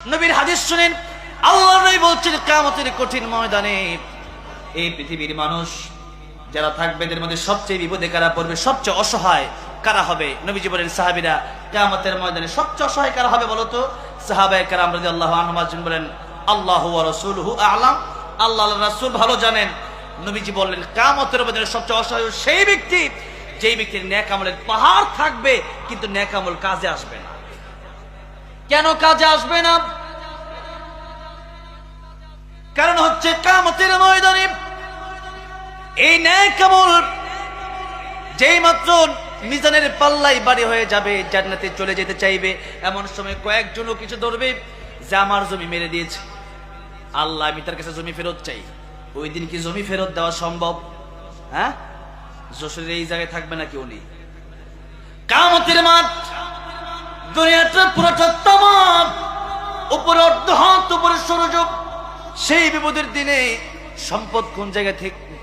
নবীর হাদিস শুনেন, আল্লাহর নবী বলছেন কিয়ামতের কঠিন ময়দানে এই পৃথিবীর মানুষ যারা থাকবে এদের মধ্যে সবচেয়ে বিপদে কারা পড়বে, সবচেয়ে অসহায় কারা হবে? নবীজি বলেন সাহাবীরা, কিয়ামতের ময়দানে সবচেয়ে অসহায় কারা হবে বলো তো? সাহাবায়ে কেরাম রাদিয়াল্লাহু আনহুম আজমাইন বলেন আল্লাহু ওয়া রাসূলুহু আ'লাম, আল্লাহর রাসূল ভালো জানেন। নবীজি বললেন কিয়ামতের ময়দানে সবচেয়ে অসহায় সেই ব্যক্তি যেই ব্যক্তির নেক আমলের পাহাড় থাকবে কিন্তু নেক আমল কাজে আসবে না। কেন কাজে আসবে না? কারণ হচ্ছে কিয়ামতের ময়দানে এই নেক আমল যেই মাত্র মিজানের পাল্লাই বাড়ি হয়ে যাবে, জান্নাতে চলে যেতে চাইবে, এমন সময় কয়েকজনও কিছু ধরবে যে আমার জমি মেরে দিয়েছে, আল্লাহ আমি তার কাছে জমি ফেরত চাই। ওই দিন কি জমি ফেরত দেওয়া সম্ভব? হ্যাঁ, যশোরের এই জায়গায় থাকবে নাকি উনি? কিয়ামতের মাঠ, দুনিয়াটা পুরোটা তামাম, উপরে অর্ধ হাত, উপরে সূর্য। সেই বিপদের দিনে সম্পদ কোন জায়গা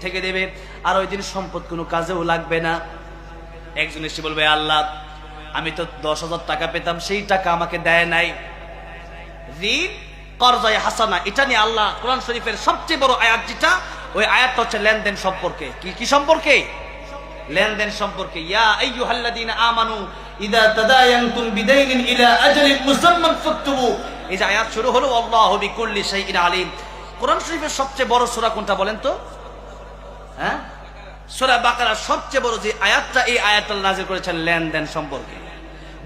থেকে দেবে? আর ওই দিন সম্পদ কোনো কাজেও লাগবে না। একজন এসে বলবে আল্লাহ আমি তো 10,000 টাকা পেতাম, সেই টাকা আমাকে দেয় নাই। ঋণ কর্জায়ে হাসানা, এটা নিয়ে আল্লাহ কোরআন শরীফের সবচেয়ে বড় আয়াত যেটা, ওই আয়াতটা হচ্ছে লেনদেন সম্পর্কে। কি সম্পর্কে? লেনদেন সম্পর্কে। ইয়া আইয়ুহাল্লাযীনা আমানু ইযা তাদায়ানতুম বিদাইনিন ইলা আজালিন মুসাম্মান ফাকতুবু, এই যে আয়াত শুরু হলো আল্লাহু বিকুল্লি শাইইন আলিম। কোরআন শরীফের সবচেয়ে বড় সূরা কোনটা বলেন তো? হ্যাঁ, সূরা বাকারার সবচেয়ে বড় যে আয়াতটা, এই আয়াতটা নাযিল করেছেন লেনদেন সম্পর্কে।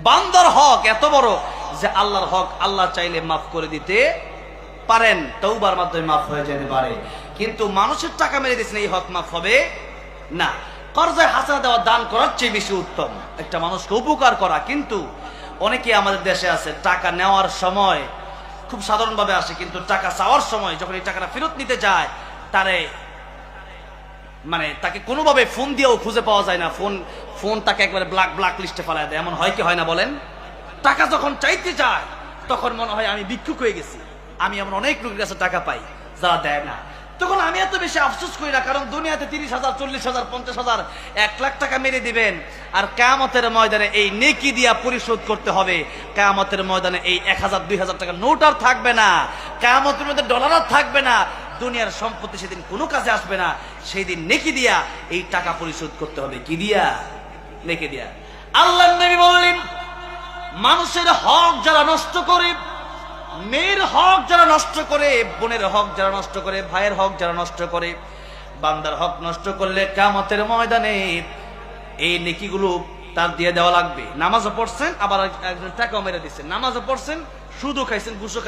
বান্দার হক এত বড় যে আল্লাহর হক আল্লাহ চাইলে মাফ করে দিতে পারেন, তওবার মাধ্যমে মাফ হয়ে যেতে পারে। কিন্তু মানুষের টাকা মেরে দিয়েছেন, এই হক মাফ হবে না। কর্জায়ে হাসানা দেওয়া দান করার চেয়ে বেশি উত্তম একটা মানুষকে উপকার করা। কিন্তু অনেকে আমাদের দেশে আছে, টাকা নেওয়ার সময় খুব সাধারণভাবে আসে, কিন্তু টাকা চাওয়ার সময় যখন এই টাকাটা ফেরত নিতে যায় তাকে কোনোভাবে ফোন দিয়েও খুঁজে পাওয়া যায় না। ফোন তাকে একবারে ব্ল্যাক লিস্টে ফেলায় দেয়। এমন হয় কি হয় না বলেন? টাকা যখন চাইতে যায় তখন মনে হয় আমি ভিক্ষুক হয়ে গেছি। আমি এমন অনেক লোকের কাছে টাকা পাই যারা দেয় না, তখন আমি এত বেশি আফসোস করি না। কারণ দুনিয়াতে 30,000, 40,000, 50,000, 1 লাখ টাকা মেরে দিবেন, আর কিয়ামতের ময়দানে এই নেকি দিয়া পরিশোধ করতে হবে। কিয়ামতের ময়দানে এই 1,000, 2,000 টাকা নোট আর থাকবে না, কিয়ামতের মধ্যে ডলার আর থাকবে না। দুনিয়ার সম্পত্তি সেদিন কোনো কাজে আসবে না। সেই দিন নেকি দিয়া এই টাকা পরিশোধ করতে হবে। কি দিয়া? নেকি দিয়া। আল্লাহর নবী বললেন, মানুষের হক যারা নষ্ট করে, মেয়ের হক যারা নষ্ট করে, বোনের হক যারা নষ্ট করে, ভাইয়ের হক যারা নষ্ট করে, বান্দার হক নষ্ট করলে কিয়ামতের ময়দানে এই নেকিগুলো তার দিয়ে দেওয়া লাগবে। নামাজও পড়ছেন, আবার একজন টাকাও মেরে দিচ্ছেন। নামাজও পড়ছেন, সুদও খাইছেন, ঘুষও